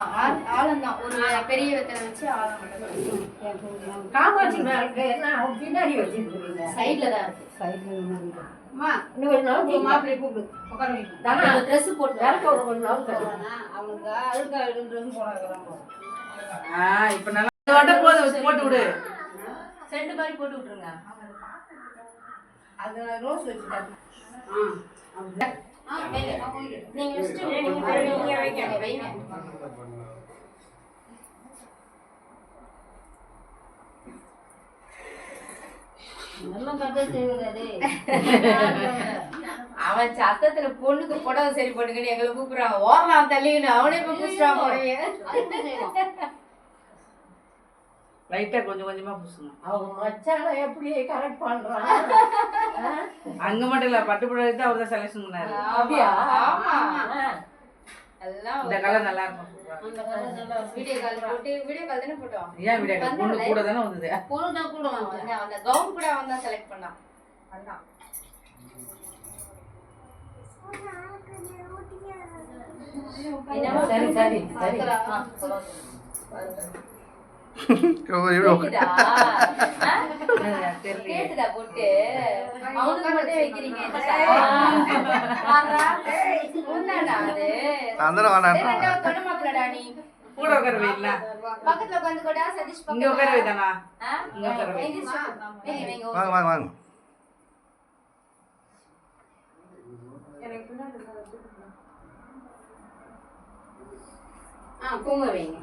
ஆழம்தான் ஒரு பெரிய வெத்தலை வச்சு ஆழம் மட்டும் காமாட்சி பின்னாடி வச்சுருக்கீங்க சைட்ல தான் இருக்கு மாப்பிள்ளை கூப்பிடு ட்ரெஸ் போட்டு அவனுக்கு அழுக்கா ட்ரெஸ் போட இப்ப நல்லா போட்டு விடு செண்டு மாதிரி போட்டு விட்டுருங்க அது ரோஸ் வச்சுட்டாங்க நீங்க வைங்க அவன் சத்தத்துல பொண்ணுக்கு புடவை சரி பண்ணுங்கன்னு எங்களை கூப்பிடுறாங்க ஓரலாம் தள்ளின்னு அவனே கூப்பிடுறான் புடவைய லைட்டா கொஞ்சம் கொஞ்சமா பூசணும். அவங்க மச்சான எப்படி கரெக்ட் பண்றான் அங்க மட்டும் இல்ல பட்டு புடவை தான் அவர்தான் செலக்ஷன் பண்ணாரு. அப்படியா? எல்லாம் இந்த கலர் நல்லா இருக்கும். வீடியோ கால் போட்டு வீடியோ கால் தானே போட்டோம். ஏன் வீடியோ கால் பொண்ணு கூட தானே வந்தது. பொண்ணு தான் கூட வந்தா அந்த கவுன் கூட அவன் தான் செலக்ட் பண்ணான். அதான் சரி சரி சரி கேட்டுதா போட்டு அவனுக்கு மட்டும் வைக்கிறீங்க கூட உட்கார வைல பக்கத்துல உட்கார்ந்து கூட சதீஷ் இங்க உட்கார வைதானா இங்க உட்கார வை வாங்க வாங்க வாங்க பூங்க வைங்க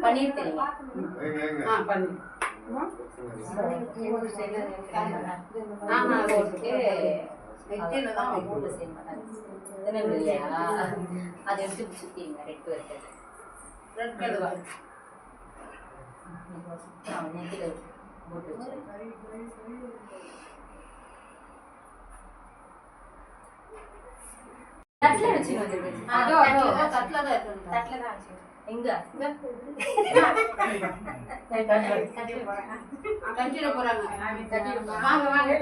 பன்னீர் தெரியுங்க அதை எடுத்து சுத்திங்க ரெட் போட்டு தட்ல வச்சு வந்துருக்கு அதோ தட்ல தான் இருக்கு தட்ல தான் வச்சு எங்க கட்டிட போறாங்க வாங்க வாங்க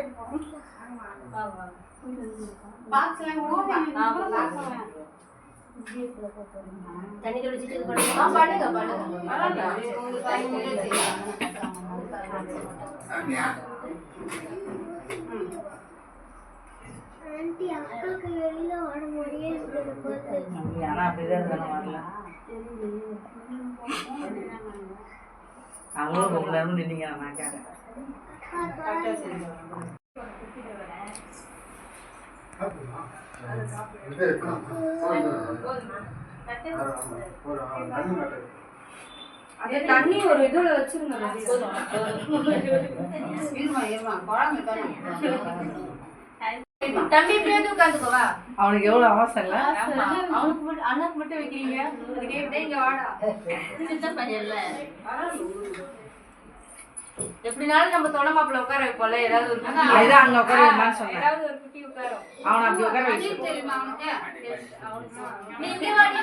பாக்ஸ்லாம் கூட தண்ணி தெளிச்சிட்டு இது பண்ணுங்க பண்ணுங்க ஆண்டி அக்காக்கு வெளியில வர முடியாது ஆனா அப்படிதான் தானே வரல அவங்களும் ரொம்ப நேரம் நின்னீங்க நான் கேட்டேன் அதே தண்ணி ஒரு இதுல வச்சிருங்க தம்பி இப்படியே உட்காந்துக்கோவா அவனுக்கு எவ்வளவு அவசரம் இல்ல அவனுக்கு மட்டும் அண்ணாக்கு மட்டும் வைக்கிறீங்க இங்க வாடா சின்ன பையன்ல எப்படினாலும் நம்ம தொலை மாப்பிள்ள உட்கார வைப்போம்ல ஏதாவது ஒரு அதுதான் அங்க உட்கார வைமான்னு சொன்னேன் ஏதாவது ஒரு குட்டி உட்காரும் அவனை அப்படி உட்கார வச்சு தெரியுமா அவனுக்கு நீ இங்க வாடி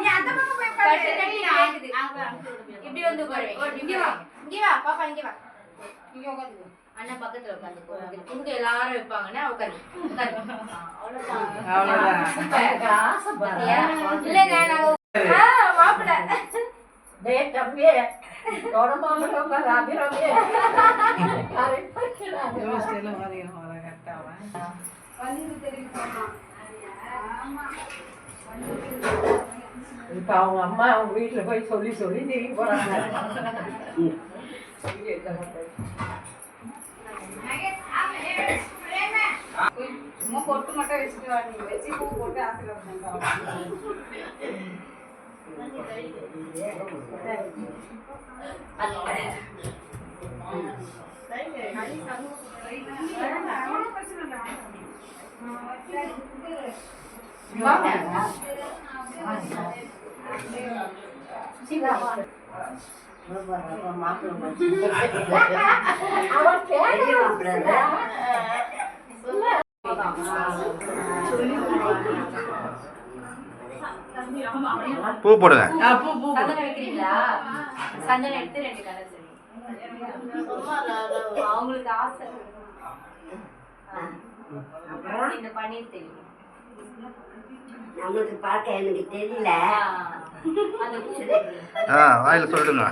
நீ அந்த பக்கம் போய் பாரு இப்படி வந்து உட்காருங்க இங்க வா பாப்பா இங்க வா இங்க உட்காந்து அண்ணா பக்கத்துல உட்காந்து உங்க எல்லாரும் வைப்பாங்கன்னா உட்காரு அவ்வளவுதான் இல்லங்க நாங்க மாப்பிள்ள டேய் தம்பியே தொடமாம உட்காரு அபிராமியே ஸ்டைல வரீங்க வர கரெக்டாவா வந்து தெரியுமா இப்ப அவங்க அம்மா அவங்க வீட்டுல போய் சொல்லி சொல்லி தெரிய போறாங்க சும்மா பொட்டு மட்டும் வச்சுட்டு வாங்க வச்சு பூ போட்டு ஆசீர்வாதம் பூ போடுங்க. சந்தனம் வைக்கிறீங்களா? சந்தனம் எடுத்து 2 கலர் அவங்களுக்கு ஆசை. அப்புறம் இந்த பன்னீர் தெரியும். நம்மளுக்கு பார்க்க எனக்கு தெரியல. அந்த பூ தெரியுது. ஆ வாயில் சொல்லிடுங்க.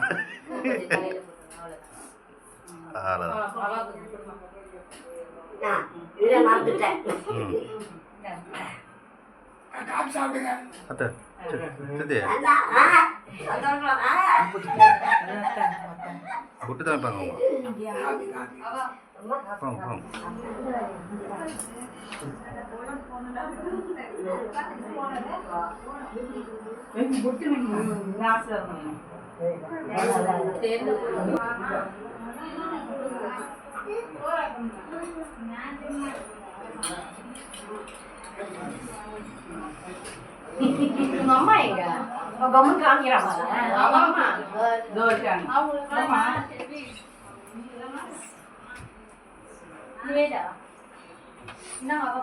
கொஞ்சம் தலையில போடுங்க, அவ்வளவுதான். அவ்வளோதான். அவாவுக்கு கொடுமா. நான் இதை மறந்துட்டேன். அத்தை சித்தி அதான், சந்தோஷம். விட்டு தான் வைப்பாங்க அவா போங்க போங்க. சேர்ந்து உங்க அம்மா எங்க? கம்மன் காமிக்கிறாங்க. அவ அம்மா ஆமா. நிவேதா என்ன அவ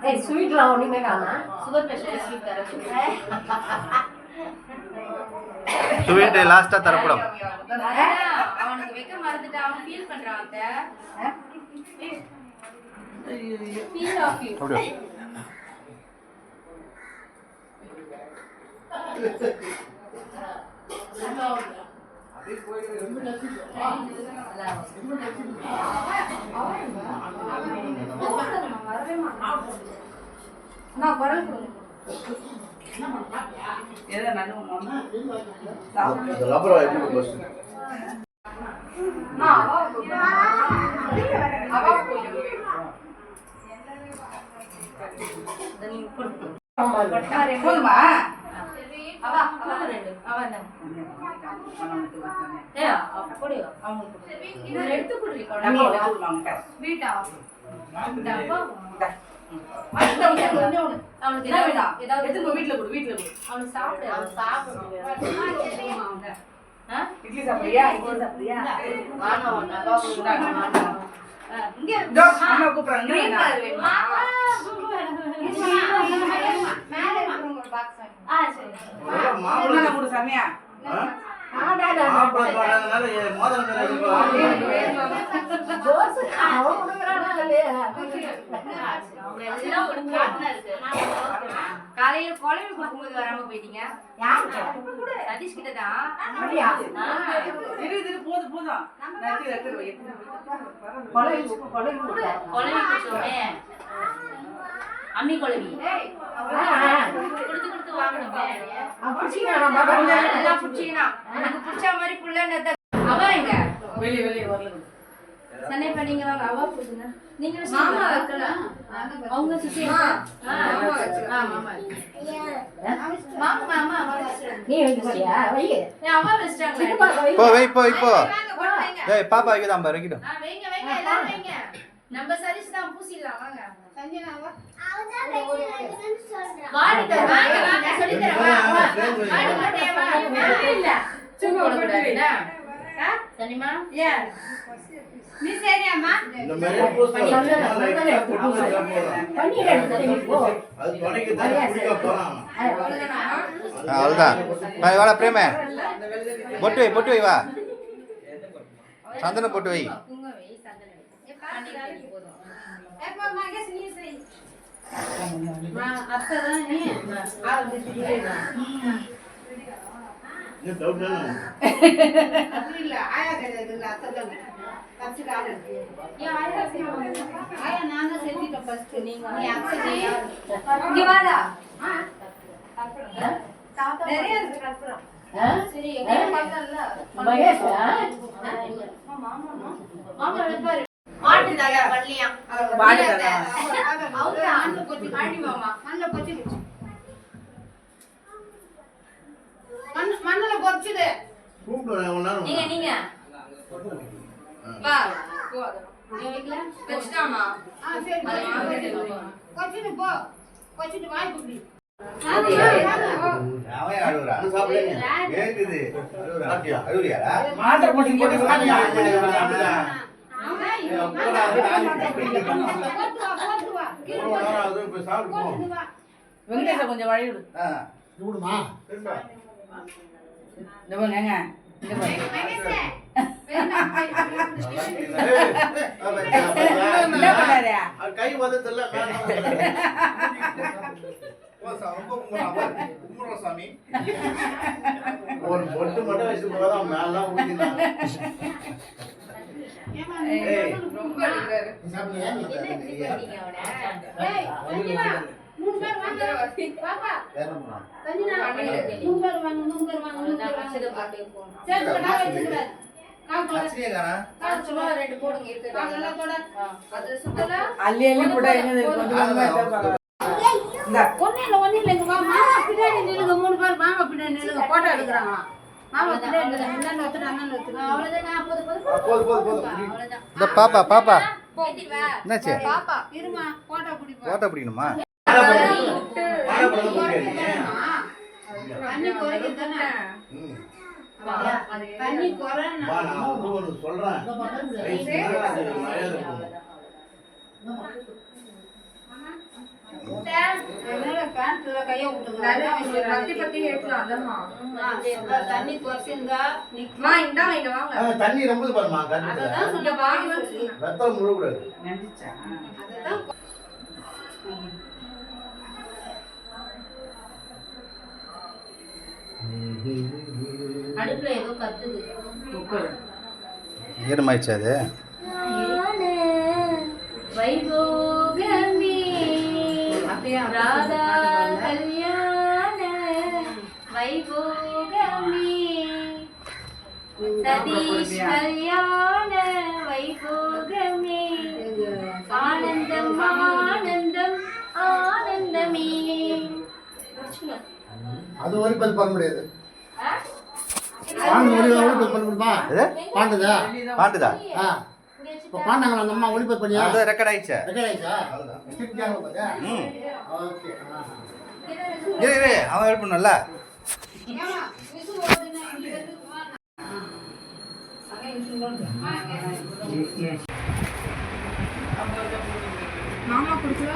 ஏய் ஸ்வீட்லாம் ஒண்ணுமே காணா. சுகர் பேஷண்ட் ஸ்வீட் தர ஸ்வீட்டு லாஸ்ட்டாக தரப்படும். அவனுக்கு வைக்க மறந்துட்டு அவன் ஃபீல் பண்றான் அத்தை. Feel of you. அப்படியே நான் குரல் கொடுங்க. ஏதோ நடுவோம். போதுமா? அவா ரெண்டு அவா என்ன அப்படியோ அவங்களுக்கு இதில் எடுத்து கொடுறீங்க வீட்டா அவனுக்கு என்ன வேண்டாம்? ஏதாவது எடுத்து வீட்டுல கொடு, வீட்டுல கொடு. அவனுக்கு சாப்பிடு அவன் சாப்பிடு இட்லி சாப்பிடுறியா? இட்லி சாப்பிடுறியா? இங்க இதோ, அம்மா கூப்பிடுறாங்க. green என்ன color வேணும்? வேணுமா? மேல இருக்கிறவங்க ஒரு box வாங்கி. சரி என்னென்ன கொடு சாமியா? காலையில குழம்பு கொடுக்கும்போது வராம போயிட்டீங்க. சதீஷ் கிட்ட தான். இரு, போதும், போதும். நான் எடுத்து வை. குழம்பு குடிச்சோமே. அம்மி குழம்பி கொடுத்து கொடுத்து வாங்கணுமே. எல்லாம் பிடிச்சிங்கன்னா எனக்கு பிடிச்ச மாதிரி புள்ளன்னு அவ எங்க வெளியே வரல. சென்னை பண்ணீங்க வாங்க. அவா போடுங்க. நீங்க மாமா வைக்கலாம். அவங்க சுத்தி மாமா வச்சுக்கலாம். மாமா நீ வைக்கிறியா? வை. அவா வச்சிட்டாங்க. இப்போ வை இப்போ ஏய் பாப்பா வைக்கதான் பாரு வைக்கிடும். வைங்க எல்லாரும் வைங்க. நம்ம சரிஸ் தான் பூசிடலாம் வாங்க. சஞ்சனா வா. அவதான் வைக்கிறேன்னு சொல்றான். வாடி தர வாங்க சொல்லி தர வா. வாடி மாட்டே வா. இல்ல. சும்மா போடுறீங்களா? சனிமா? நீ சரியாமா? இந்த மாதிரி போஸ்ட் பன்னீர் எடுத்து போ. அது தொலைக்கு தரப்பிடிக்க போறான். அவ்வளோதான் வாடா பிரேமே பொட்டு வை வா சந்தனம் போட்டு வை. குங்குமம் வை சந்தனம் வை. பன்னீர் போதும். ஏப்பா மகேஷ் நீ செய். அத்தை தான் நீ. இது டவுட் தானே? இல்ல, ஆயா கிடையாது, இல்ல, அத்தை தானே. கட்சிக்கு ஆள் இருக்கு. ஏன் ஆயா செய்வாங்க? ஆயா நான் தான் செஞ்சுட்டேன் ஃபர்ஸ்ட். நீ அத்தை நீ இங்க வாடா. நிறைய இருக்கு கற்பூரம். சரி எங்க பார்த்தல்ல. மகேஷ் மாமா எடுப்பாரு. மாட்டு தாயா பள்ளியா. வாடி தாயா. அவங்க ஆண்டு போச்சு மாடி மாமா. மண்ணில் பொச்சு மண்ணில் பொச்சுது. கூப்பிடுறேன் ஒரு நேரம். நீங்க வா போ. நீ வைக்கல வெச்சிட்டாமா. சரி அது மாமா எடுத்து பொச்சுட்டு போ. பொச்சுட்டு வாய் குடி. அவன் அழுகுறா. அது சாப்பிடுங்க. ஏங்குது. அழுகுறா. அழுகுறியாடா? மாத்திரை போட்டு சாப்பிடுங்க. வெங்கடேச கொஞ்சம் வழி விடு. விடுமா? ஏங்க என்ன பண்ணாரு கை வதத்துல சாமி ஒரு பொட்டு மட்டும் வச்சு போதான் மேலாம் ஊத்தினாங்க. ரொம்ப அடிக்கிறாரு அள்ளி அள்ளி போட்டா என்னது ஒன்னும் இல்லைங்க மாமா பின்னாடி நில்லுங்க 3 பேர் மாமா பின்னாடி நில்லுங்க போட்டோ எடுக்கிறாங்க மாமா பின்னாடி முன்னாடி ஒருத்தர் அண்ணன் ஒருத்தர் அவ்வளவுதான் இந்த பாப்பா என்னாச்சு இருமா போட்டோ பிடிப்போம் போட்டோ பிடிக்கணுமா? தண்ணி குறைக்குதானே தண்ணி குறைன்னா சொல்றேன் பேண்ட்ல கைய தண்ணி குறைச்சிருந்தா தண்ணி ரொம்ப பாருமா ரத்தம் முழுக்கூடாது. அடுப்புல ஏதோ கத்துது. ஈரமாயிடுச்சு அது. வைபோகமே ராதா கல்யாண வைபோகமே சதீஷ் கல்யாண வைபோகமே ஆனந்தம் ஆனந்தம் ஆனந்தமே. அது ஒளிபரப்பு பண்ண முடியாது. பாண்டு ஒளிபரப்பு பண்ண முடியுமா? பாண்டுதா பாட்டுதா? இப்போ பாண்டாங்களா அந்த அம்மா ஒளிபரப்பு பண்ணியா? அது ரெக்கார்ட் ஆயிடுச்சா? ரெக்கார்ட் ஆயிடுச்சா? ஸ்கிரிப்ட் ஞாபகம் பாத்தியா? ஓகே. இரு அவன் எழுப்பணும்ல. மாமா குடிச்சா